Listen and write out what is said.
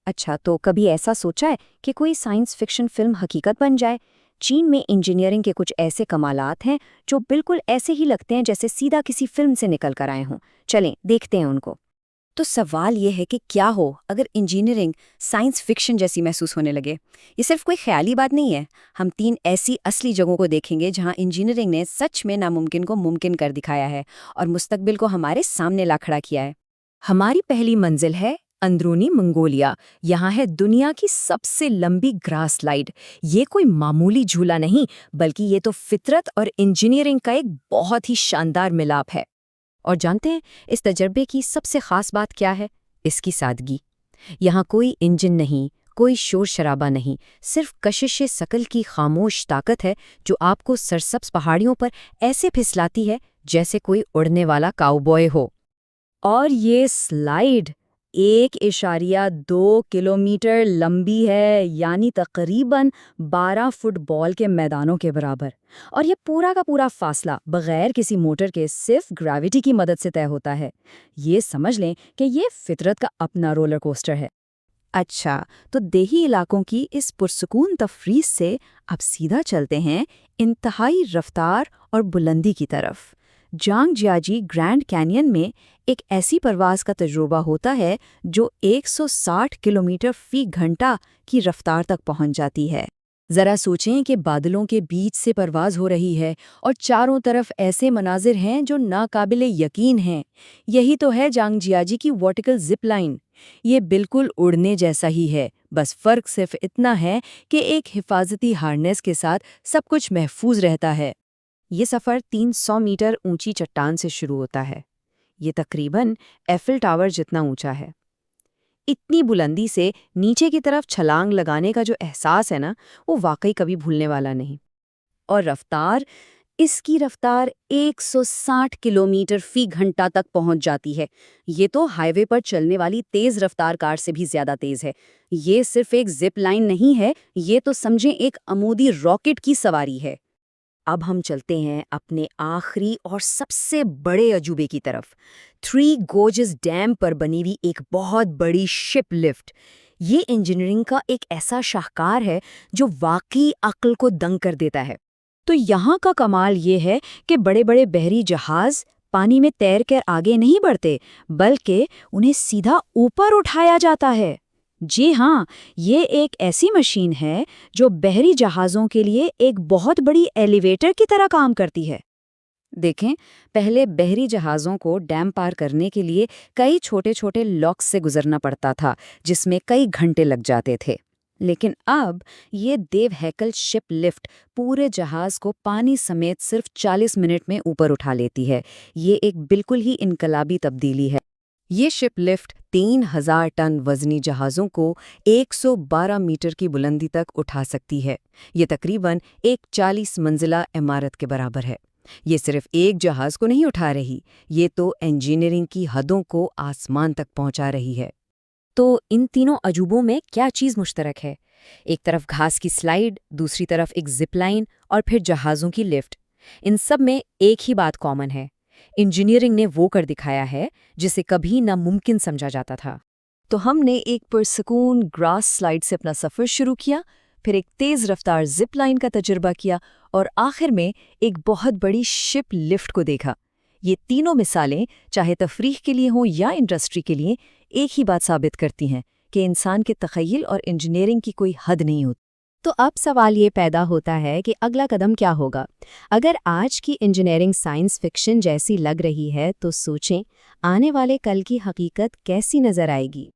अच्छा, तो कभी ऐसा सोचा है कि कोई साइंस फिक्शन फिल्म हकीकत बन जाए? चीन में इंजीनियरिंग के कुछ ऐसे कमालात हैं जो बिल्कुल ऐसे ही लगते हैं जैसे सीधा किसी फिल्म से निकल कर आए हों। चलें, देखते हैं उनको। तो सवाल ये है कि क्या हो अगर इंजीनियरिंग साइंस फिक्शन जैसी महसूस होने लगे। ये सिर्फ कोई ख्याली बात नहीं है। हम 3 ऐसी असली जगहों को देखेंगे जहां इंजीनियरिंग ने सच में नामुमकिन को मुमकिन कर दिखाया है और मुस्तकबिल को हमारे सामने ला खड़ा किया है। हमारी पहली मंजिल है अंदरूनी मंगोलिया। यहाँ है दुनिया की सबसे लंबी ग्रास स्लाइड। ये कोई मामूली झूला नहीं, बल्कि ये तो फितरत और इंजीनियरिंग का एक बहुत ही शानदार मिलाप है। और जानते हैं इस तजर्बे की सबसे खास बात क्या है? इसकी सादगी। यहाँ कोई इंजन नहीं, कोई शोर शराबा नहीं, सिर्फ कशिश शकल की खामोश ताकत है जो आपको सरसब्ज पहाड़ियों पर ऐसे फिसलाती है जैसे कोई उड़ने वाला काउबॉय हो। और ये स्लाइड 1.2 किलोमीटर लंबी है, यानी तकरीबन 12 फुटबॉल के मैदानों के बराबर। और ये पूरा का पूरा फासला बगैर किसी मोटर के सिर्फ ग्रेविटी की मदद से तय होता है। ये समझ लें कि ये फितरत का अपना रोलर कोस्टर है। अच्छा, तो देही इलाकों की इस पुरसुकून तफरीह से अब सीधा चलते हैं इंतहाई रफ्तार और बुलंदी की तरफ। जांगजियाजी ग्रैंड कैनियन में एक ऐसी परवाज का तजुर्बा होता है जो 160 किलोमीटर फी घंटा की रफ्तार तक पहुंच जाती है। जरा सोचें कि बादलों के बीच से परवाज हो रही है और चारों तरफ ऐसे मनाजिर हैं जो नाकाबिले यकीन हैं। यही तो है जांगजियाजी की वर्टिकल जिप लाइन। ये बिल्कुल उड़ने जैसा ही है, बस फर्क सिर्फ इतना है कि एक हिफाजती हार्नेस के साथ सब कुछ महफूज रहता है। ये सफ़र 300 मीटर ऊंची चट्टान से शुरू होता है। ये तकरीबन एफिल टावर जितना ऊंचा है। इतनी बुलंदी से नीचे की तरफ छलांग लगाने का जो एहसास है ना, वो वाकई कभी भूलने वाला नहीं। और रफ्तार, इसकी रफ्तार 160 किलोमीटर फी घंटा तक पहुंच जाती है। ये तो हाईवे पर चलने वाली तेज रफ्तार कार से भी ज्यादा तेज है। ये सिर्फ एक जिप लाइन नहीं है, ये तो समझें एक अमूदी रॉकेट की सवारी है। अब हम चलते हैं अपने आखिरी और सबसे बड़े अजूबे की तरफ, थ्री गोर्जेस डैम पर बनी हुई एक बहुत बड़ी शिप लिफ्ट। ये इंजीनियरिंग का एक ऐसा शाहकार है जो वाकई अक्ल को दंग कर देता है। तो यहाँ का कमाल ये है कि बड़े बड़े बहरी जहाज पानी में तैर कर आगे नहीं बढ़ते, बल्कि उन्हें सीधा ऊपर उठाया जाता है। जी हाँ, ये एक ऐसी मशीन है जो बहरी जहाज़ों के लिए एक बहुत बड़ी एलिवेटर की तरह काम करती है। देखें, पहले बहरी जहाज़ों को डैम पार करने के लिए कई छोटे छोटे लॉक्स से गुजरना पड़ता था, जिसमें कई घंटे लग जाते थे। लेकिन अब ये देव हैकल शिप लिफ्ट पूरे जहाज़ को पानी समेत सिर्फ 40 मिनट में ऊपर उठा लेती है। ये एक बिल्कुल ही इनकलाबी तब्दीली है। ये शिप लिफ्ट 3000 टन वजनी जहाज़ों को 112 मीटर की बुलंदी तक उठा सकती है। ये तकरीबन एक 40 मंजिला इमारत के बराबर है। ये सिर्फ एक जहाज़ को नहीं उठा रही, ये तो इंजीनियरिंग की हदों को आसमान तक पहुंचा रही है। तो इन तीनों अजूबों में क्या चीज़ मुश्तरक है? एक तरफ घास की स्लाइड, दूसरी तरफ एक जिप लाइन और फिर जहाज़ों की लिफ्ट। इन सब में एक ही बात कॉमन है, इंजीनियरिंग ने वो कर दिखाया है जिसे कभी नामुमकिन समझा जाता था। तो हमने एक पुरसकून ग्रास स्लाइड से अपना सफ़र शुरू किया, फिर एक तेज़ रफ्तार जिप लाइन का तजुर्बा किया और आखिर में एक बहुत बड़ी शिप लिफ्ट को देखा। ये तीनों मिसालें, चाहे तफरीह के लिए हों या इंडस्ट्री के लिए, एक ही बात साबित करती हैं कि इंसान के तख़य्युल और इंजीनियरिंग की कोई हद नहीं होती। तो अब सवाल ये पैदा होता है कि अगला कदम क्या होगा? अगर आज की इंजीनियरिंग साइंस फिक्शन जैसी लग रही है, तो सोचें आने वाले कल की हकीकत कैसी नज़र आएगी।